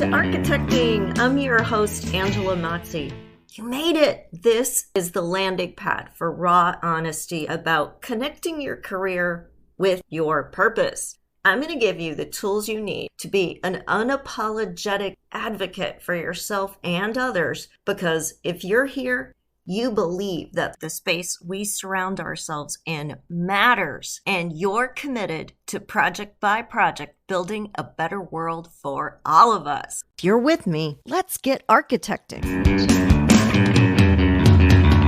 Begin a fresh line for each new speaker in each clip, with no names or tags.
to Architecting. I'm your host, Angela Mozzi. You made it. This is the landing pad for raw honesty about connecting your career with your purpose. I'm going to give you the tools you need to be an unapologetic advocate for yourself and others, because if you're here, you believe that the space we surround ourselves in matters, and you're committed to project by project building a better world for all of us. If you're with me, let's get architecting.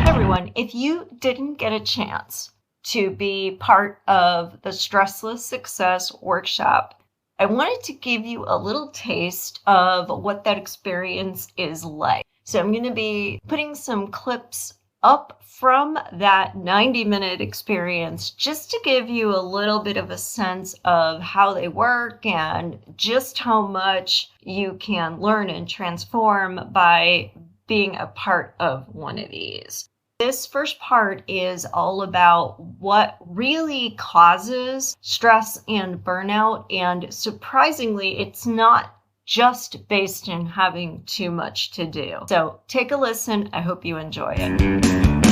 Hi everyone, if you didn't get a chance to be part of the Stressless Success workshop, I wanted to give you a little taste of what that experience is like. So I'm going to be putting some clips up from that 90-minute experience just to give you a little bit of a sense of how they work and just how much you can learn and transform by being a part of one of these. This first part is all about what really causes stress and burnout, and surprisingly, it's not just based in having too much to do. So take a listen. I hope you enjoy it.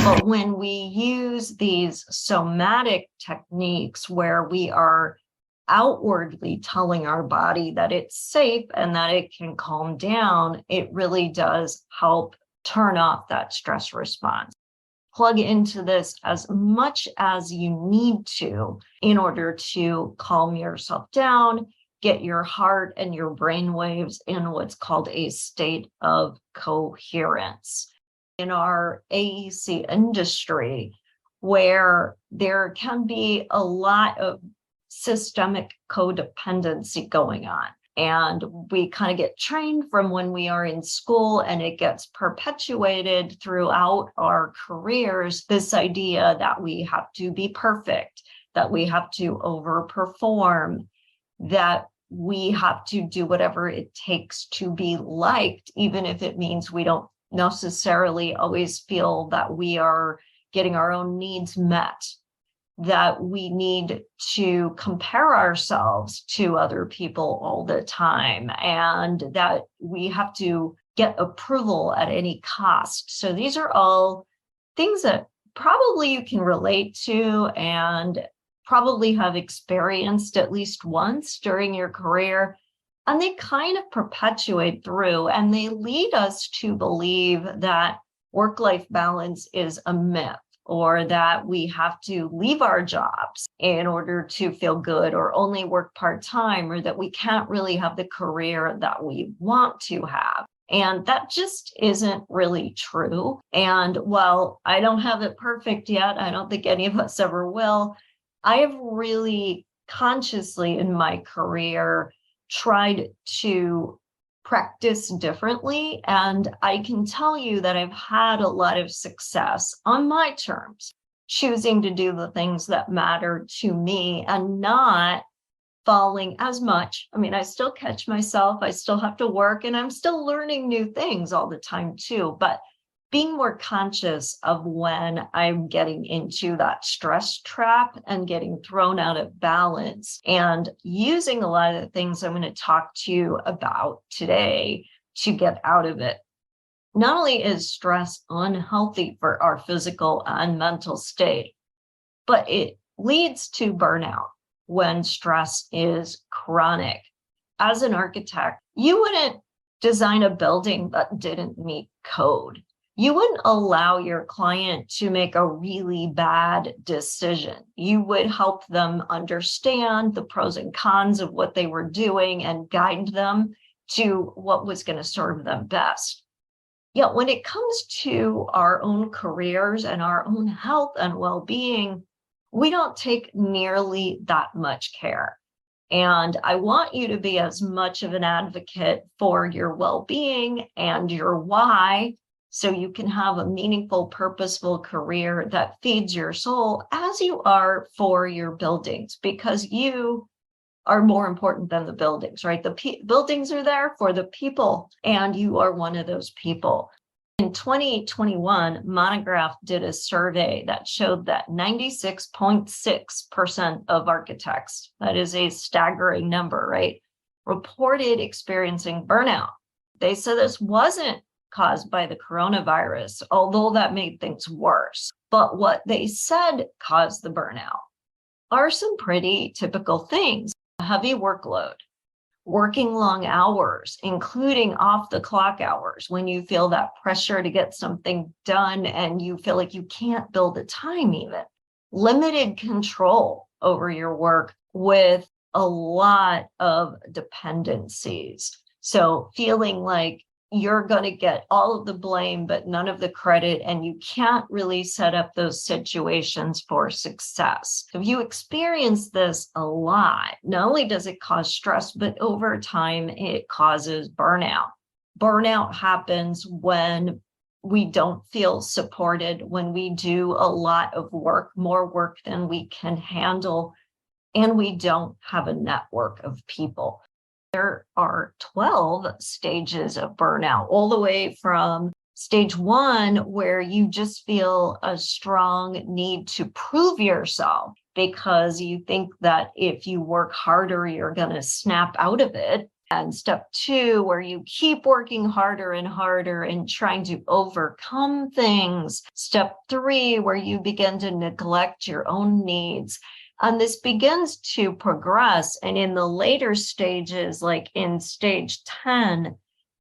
But when we use these somatic techniques where we are outwardly telling our body that it's safe and that it can calm down, it really does help turn off that stress response. Plug into this as much as you need to in order to calm yourself down, get your heart and your brain waves in what's called a state of coherence. In our AEC industry, where there can be a lot of systemic codependency going on, and we kind of get trained from when we are in school, and it gets perpetuated throughout our careers, this idea that we have to be perfect, that we have to overperform, that we have to do whatever it takes to be liked, even if it means we don't necessarily always feel that we are getting our own needs met, that we need to compare ourselves to other people all the time, and that we have to get approval at any cost. So these are all things that probably you can relate to and probably have experienced at least once during your career, and they kind of perpetuate through, and they lead us to believe that work-life balance is a myth, or that we have to leave our jobs in order to feel good, or only work part-time, or that we can't really have the career that we want to have. And that just isn't really true. And while I don't have it perfect yet, I don't think any of us ever will, I have really consciously in my career tried to practice differently. And I can tell you that I've had a lot of success on my terms, choosing to do the things that matter to me and not falling as much. I mean, I still catch myself, I still have to work, and I'm still learning new things all the time too. But being more conscious of when I'm getting into that stress trap and getting thrown out of balance, and using a lot of the things I'm going to talk to you about today to get out of it. Not only is stress unhealthy for our physical and mental state, but it leads to burnout when stress is chronic. As an architect, you wouldn't design a building that didn't meet code. You wouldn't allow your client to make a really bad decision. You would help them understand the pros and cons of what they were doing and guide them to what was going to serve them best. Yet when it comes to our own careers and our own health and well-being, we don't take nearly that much care. And I want you to be as much of an advocate for your well-being and your why, so you can have a meaningful, purposeful career that feeds your soul, as you are for your buildings, because you are more important than the buildings, right? The buildings are there for the people, and you are one of those people. In 2021, Monograph did a survey that showed that 96.6% of architects, that is a staggering number, right, reported experiencing burnout. They said this wasn't caused by the coronavirus, although that made things worse. But what they said caused the burnout are some pretty typical things: a heavy workload, working long hours, including off the clock hours, when you feel that pressure to get something done and you feel like you can't build the time even. Limited control over your work with a lot of dependencies. So feeling like you're going to get all of the blame, but none of the credit, and you can't really set up those situations for success. If you experience this a lot, not only does it cause stress, but over time, it causes burnout. Burnout happens when we don't feel supported, when we do a lot of work, more work than we can handle, and we don't have a network of people. There are 12 stages of burnout, all the way from stage 1, where you just feel a strong need to prove yourself because you think that if you work harder, you're going to snap out of it. And step 2, where you keep working harder and harder and trying to overcome things. Step 3, where you begin to neglect your own needs. And this begins to progress. And in the later stages, like in stage 10,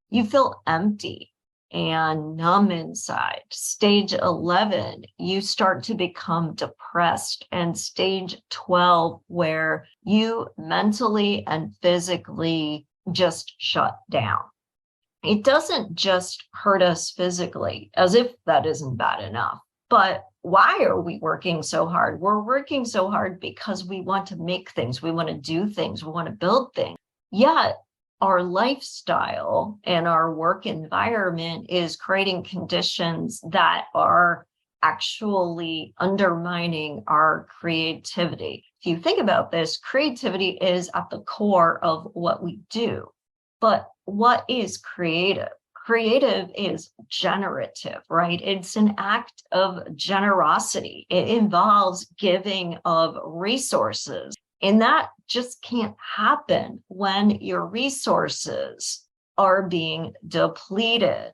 you feel empty and numb inside. Stage 11, you start to become depressed. And stage 12, where you mentally and physically just shut down. It doesn't just hurt us physically, as if that isn't bad enough. But why are we working so hard? We're working so hard because we want to make things, we want to do things, we want to build things. Yet our lifestyle and our work environment is creating conditions that are actually undermining our creativity. If you think about this, creativity is at the core of what we do. But what is creative? Creative is generative, right? It's an act of generosity. It involves giving of resources. And that just can't happen when your resources are being depleted.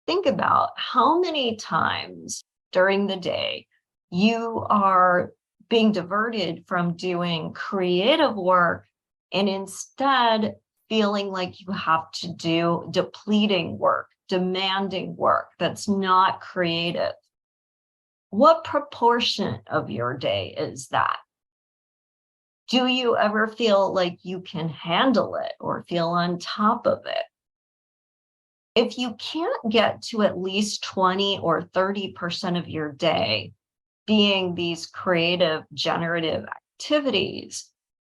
Think about how many times during the day you are being diverted from doing creative work and instead feeling like you have to do depleting work, demanding work that's not creative. What proportion of your day is that? Do you ever feel like you can handle it or feel on top of it? If you can't get to at least 20 or 30% of your day being these creative, generative activities,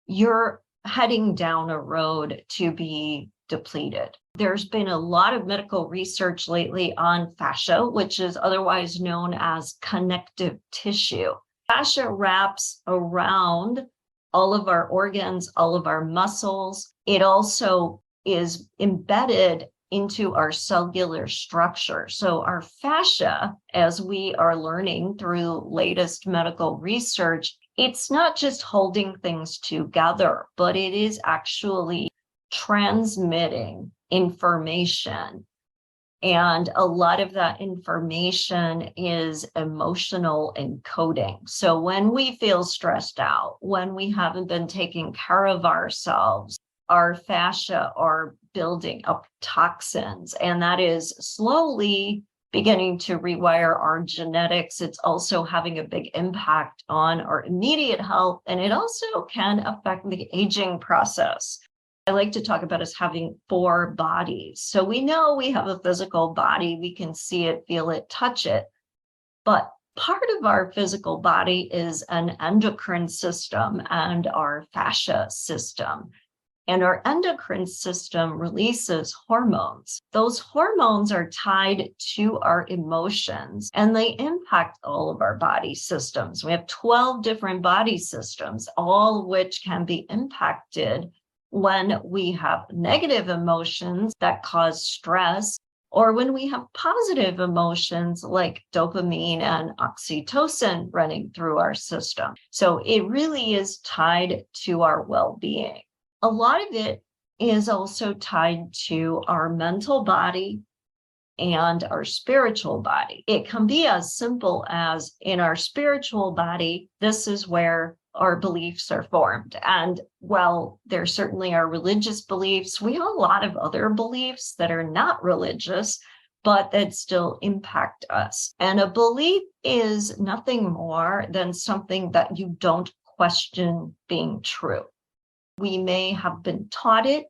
you're heading down a road to be depleted. There's been a lot of medical research lately on fascia, which is otherwise known as connective tissue. Fascia wraps around all of our organs, all of our muscles. It also is embedded into our cellular structure. So our fascia, as we are learning through latest medical research, it's not just holding things together, but it is actually transmitting information. And a lot of that information is emotional encoding. So when we feel stressed out, when we haven't been taking care of ourselves, our fascia are building up toxins, and that is slowly beginning to rewire our genetics. It's also having a big impact on our immediate health, and it also can affect the aging process. I like to talk about us having 4 bodies. So we know we have a physical body, we can see it, feel it, touch it, but part of our physical body is an endocrine system and our fascia system. And our endocrine system releases hormones. Those hormones are tied to our emotions, and they impact all of our body systems. We have 12 different body systems, all of which can be impacted when we have negative emotions that cause stress, or when we have positive emotions like dopamine and oxytocin running through our system. So it really is tied to our well-being. A lot of it is also tied to our mental body and our spiritual body. It can be as simple as in our spiritual body, this is where our beliefs are formed. And while there certainly are religious beliefs, we have a lot of other beliefs that are not religious, but that still impact us. And a belief is nothing more than something that you don't question being true. We may have been taught it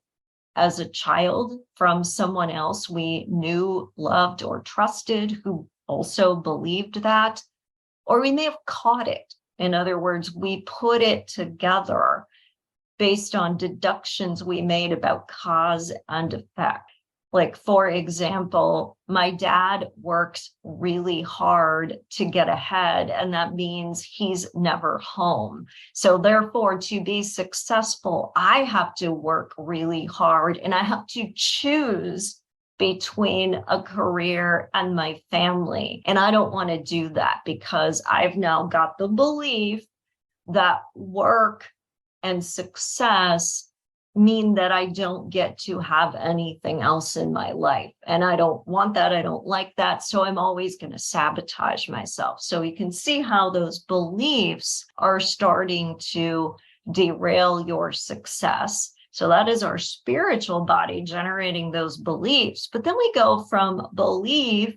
as a child from someone else we knew, loved, or trusted who also believed that, or we may have caught it. In other words, we put it together based on deductions we made about cause and effect. Like, for example, my dad works really hard to get ahead, and that means he's never home. So therefore, to be successful, I have to work really hard, and I have to choose between a career and my family. And I don't want to do that because I've now got the belief that work and success mean that I don't get to have anything else in my life. And I don't want that. I don't like that. So I'm always going to sabotage myself. So you can see how those beliefs are starting to derail your success. So that is our spiritual body generating those beliefs. But then we go from belief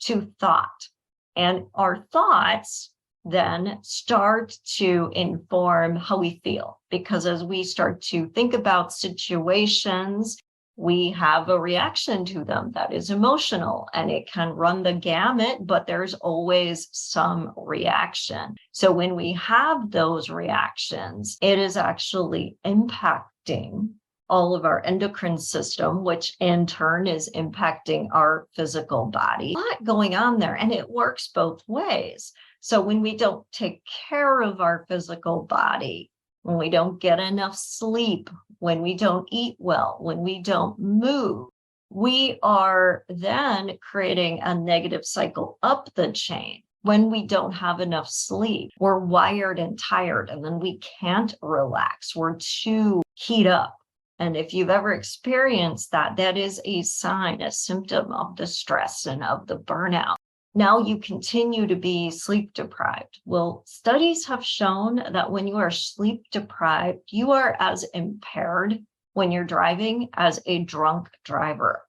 to thought. And our thoughts then start to inform how we feel, because as we start to think about situations, we have a reaction to them that is emotional, and it can run the gamut, but there's always some reaction. So when we have those reactions, it is actually impacting all of our endocrine system, which in turn is impacting our physical body. A lot going on there, and it works both ways. So when we don't take care of our physical body, when we don't get enough sleep, when we don't eat well, when we don't move, we are then creating a negative cycle up the chain. When we don't have enough sleep, we're wired and tired, and then we can't relax. We're too keyed up. And if you've ever experienced that, that is a sign, a symptom of the stress and of the burnout. Now you continue to be sleep deprived. Well, studies have shown that when you are sleep deprived, you are as impaired when you're driving as a drunk driver.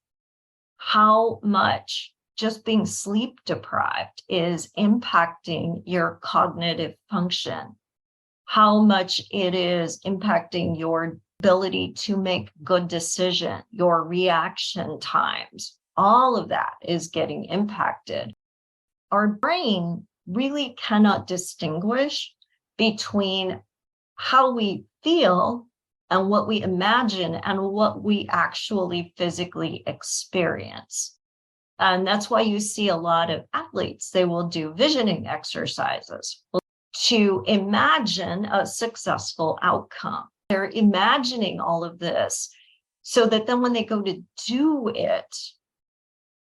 How much just being sleep deprived is impacting your cognitive function, how much it is impacting your ability to make good decisions, your reaction times, all of that is getting impacted. Our brain really cannot distinguish between how we feel and what we imagine and what we actually physically experience. And that's why you see a lot of athletes, they will do visioning exercises to imagine a successful outcome. They're imagining all of this so that then when they go to do it,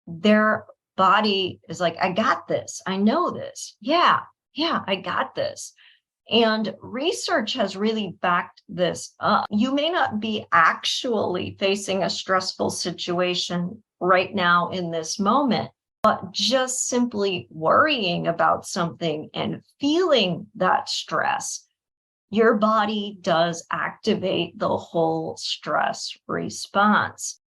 their body is like, I got this. I know this. Yeah, I got this. And research has really backed this up. You may not be actually facing a stressful situation right now in this moment, but just simply worrying about something and feeling that stress, your body does activate the whole stress response.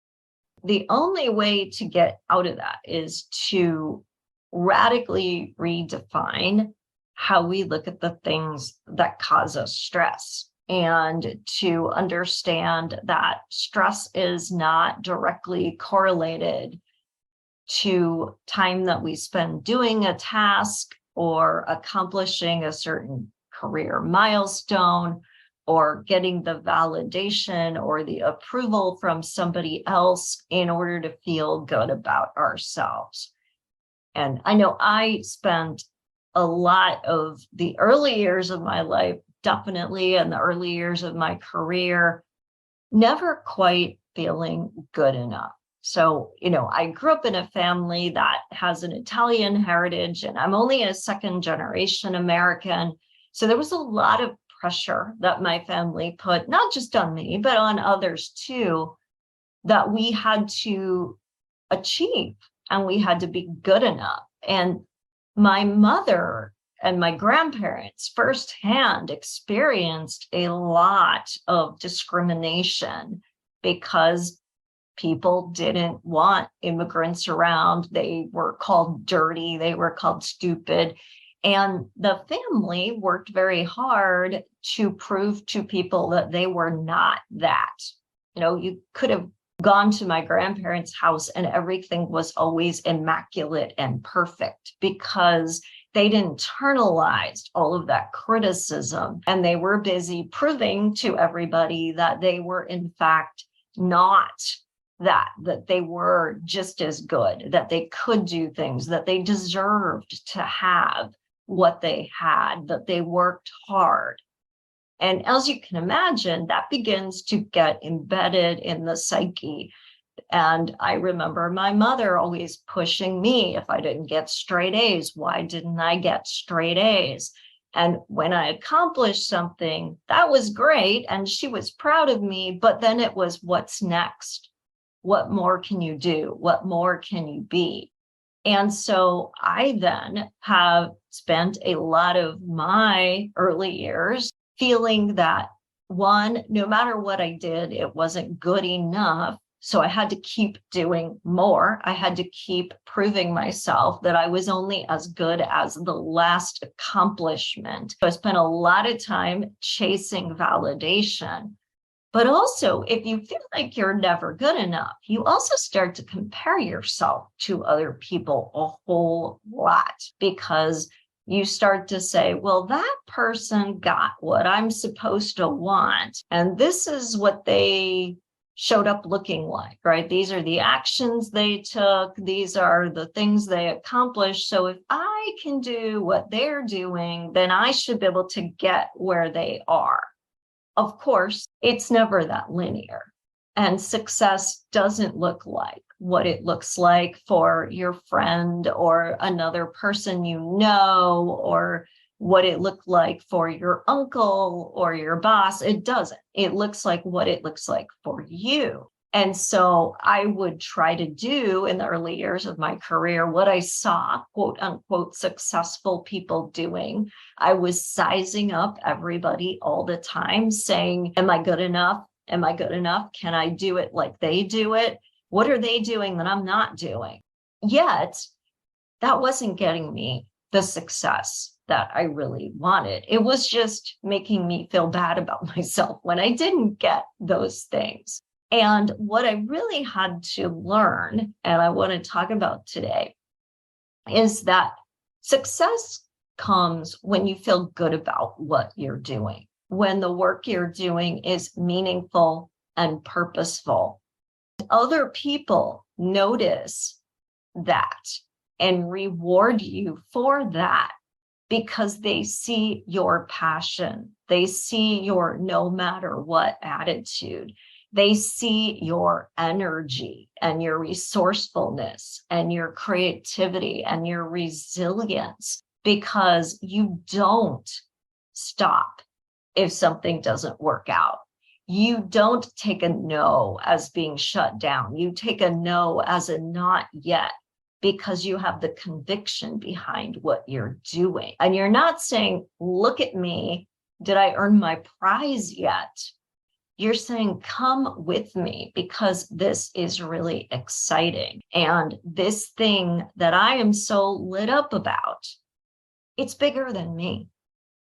The only way to get out of that is to radically redefine how we look at the things that cause us stress, and to understand that stress is not directly correlated to time that we spend doing a task or accomplishing a certain career milestone or getting the validation or the approval from somebody else in order to feel good about ourselves. And I know I spent a lot of the early years of my life, definitely, and the early years of my career, never quite feeling good enough. So, I grew up in a family that has an Italian heritage, and I'm only a second generation American. So there was a lot of pressure that my family put, not just on me, but on others too, that we had to achieve and we had to be good enough. And my mother and my grandparents firsthand experienced a lot of discrimination because people didn't want immigrants around. They were called dirty, they were called stupid. And the family worked very hard to prove to people that they were not that. You could have gone to my grandparents' house and everything was always immaculate and perfect because they'd internalized all of that criticism and they were busy proving to everybody that they were in fact not that they were just as good, that they could do things, that they deserved to have what they had, that they worked hard. And as you can imagine, that begins to get embedded in the psyche. And I remember my mother always pushing me if I didn't get straight A's. Why didn't I get straight A's? And when I accomplished something, that was great. And she was proud of me. But then it was, what's next? What more can you do? What more can you be? And so I then have spent a lot of my early years feeling that, one, no matter what I did, it wasn't good enough. So I had to keep doing more. I had to keep proving myself that I was only as good as the last accomplishment. So I spent a lot of time chasing validation. But also, if you feel like you're never good enough, you also start to compare yourself to other people a whole lot because you start to say, well, that person got what I'm supposed to want. And this is what they showed up looking like, right? These are the actions they took. These are the things they accomplished. So if I can do what they're doing, then I should be able to get where they are. Of course, it's never that linear. And success doesn't look like what it looks like for your friend or another person you know, or what it looked like for your uncle or your boss. It doesn't. It looks like what it looks like for you. And so I would try to do in the early years of my career what I saw, quote unquote, successful people doing. I was sizing up everybody all the time, saying, am I good enough? Am I good enough? Can I do it like they do it? What are they doing that I'm not doing? Yet, that wasn't getting me the success that I really wanted. It was just making me feel bad about myself when I didn't get those things. And what I really had to learn, and I want to talk about today, is that success comes when you feel good about what you're doing, when the work you're doing is meaningful and purposeful. Other people notice that and reward you for that because they see your passion. They see your no matter what attitude. They see your energy and your resourcefulness and your creativity and your resilience because you don't stop if something doesn't work out. You don't take a no as being shut down. You take a no as a not yet because you have the conviction behind what you're doing. And you're not saying, look at me, did I earn my prize yet? You're saying, come with me because this is really exciting. And this thing that I am so lit up about, it's bigger than me.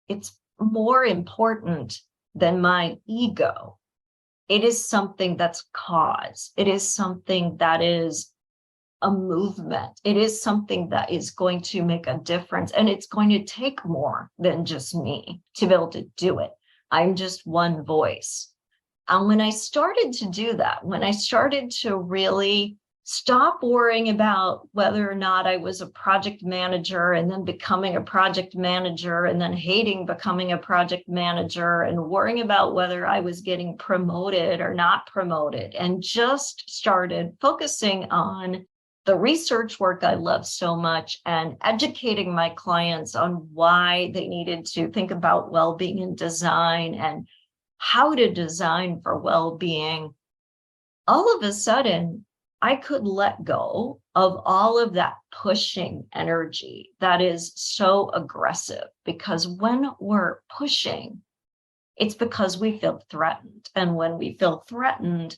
It's more important than my ego. It is something that's cause. It is something that is a movement. It is something that is going to make a difference. And it's going to take more than just me to be able to do it. I'm just one voice. And when I started to do that, when I started to really stop worrying about whether or not I was a project manager and then becoming a project manager and then hating becoming a project manager and worrying about whether I was getting promoted or not promoted, and just started focusing on the research work I love so much, and educating my clients on why they needed to think about well-being in design and how to design for well-being, all of a sudden, I could let go of all of that pushing energy that is so aggressive. Because when we're pushing, it's because we feel threatened. And when we feel threatened,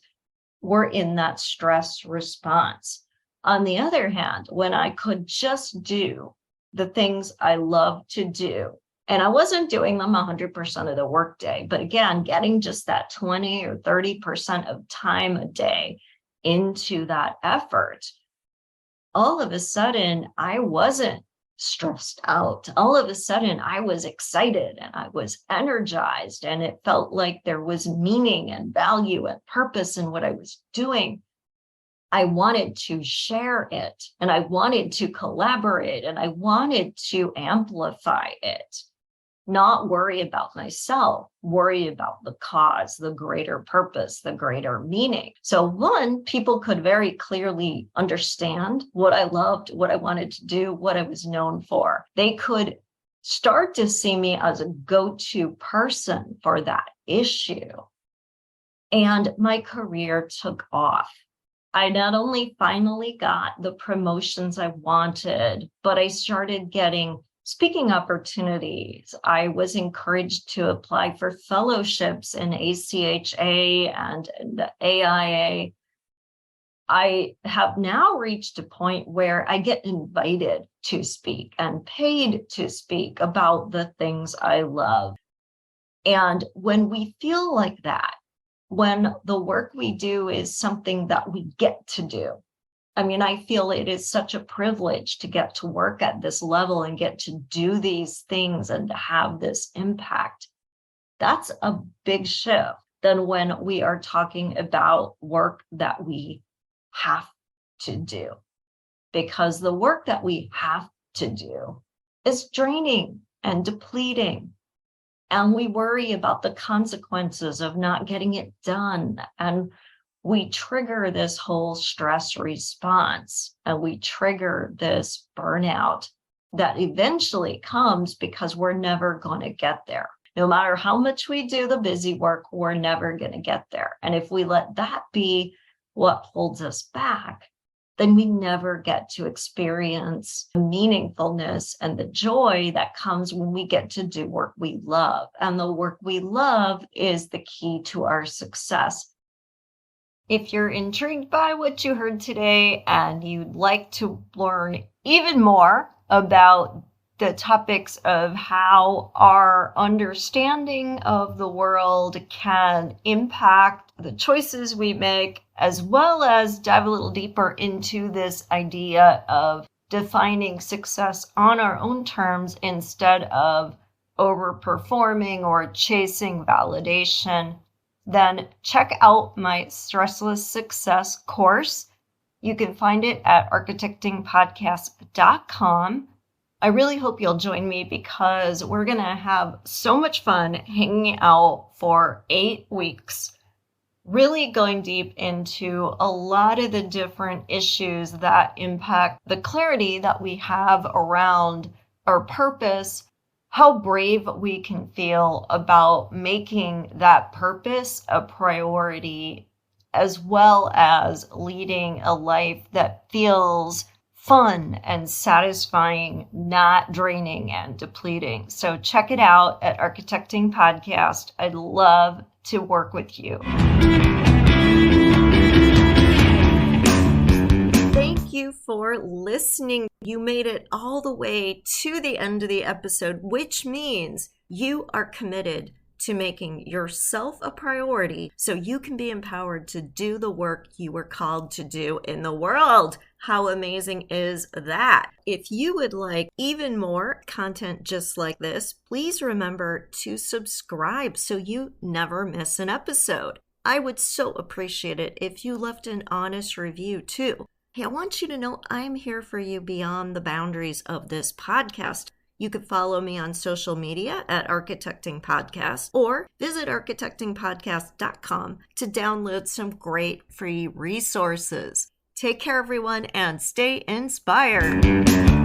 we're in that stress response. On the other hand, when I could just do the things I love to do, and I wasn't doing them 100% of the workday, but again, getting just that 20 or 30% of time a day into that effort, all of a sudden, I wasn't stressed out. All of a sudden, I was excited and I was energized, and it felt like there was meaning and value and purpose in what I was doing. I wanted to share it, and I wanted to collaborate, and I wanted to amplify it. Not worry about myself, worry about the cause, the greater purpose, the greater meaning. So one, people could very clearly understand what I loved, what I wanted to do, what I was known for. They could start to see me as a go-to person for that issue. And my career took off. I not only finally got the promotions I wanted, but I started getting speaking opportunities. I was encouraged to apply for fellowships in ACHA and the AIA. I have now reached a point where I get invited to speak and paid to speak about the things I love. And when we feel like that, when the work we do is something that we get to do, I mean, I feel it is such a privilege to get to work at this level and get to do these things and to have this impact. That's a big shift than when we are talking about work that we have to do. Because the work that we have to do is draining and depleting. And we worry about the consequences of not getting it done. And we trigger this whole stress response, and we trigger this burnout that eventually comes because we're never going to get there. No matter how much we do the busy work, we're never going to get there. And if we let that be what holds us back, then we never get to experience the meaningfulness and the joy that comes when we get to do work we love. And the work we love is the key to our success. If you're intrigued by what you heard today and you'd like to learn even more about the topics of how our understanding of the world can impact the choices we make, as well as dive a little deeper into this idea of defining success on our own terms instead of overperforming or chasing validation, then check out my Stressless Success course. You can find it at architectingpodcast.com. I really hope you'll join me because we're going to have so much fun hanging out for 8 weeks, really going deep into a lot of the different issues that impact the clarity that we have around our purpose, how brave we can feel about making that purpose a priority, as well as leading a life that feels fun and satisfying, not draining and depleting. So check it out at Architecting Podcast. I'd love to work with you. Thank you for listening. You made it all the way to the end of the episode, which means you are committed to making yourself a priority so you can be empowered to do the work you were called to do in the world. How amazing is that? If you would like even more content just like this, please remember to subscribe so you never miss an episode. I would so appreciate it if you left an honest review too. Hey, I want you to know I'm here for you beyond the boundaries of this podcast. You can follow me on social media at Architecting Podcast or visit architectingpodcast.com to download some great free resources. Take care, everyone, and stay inspired.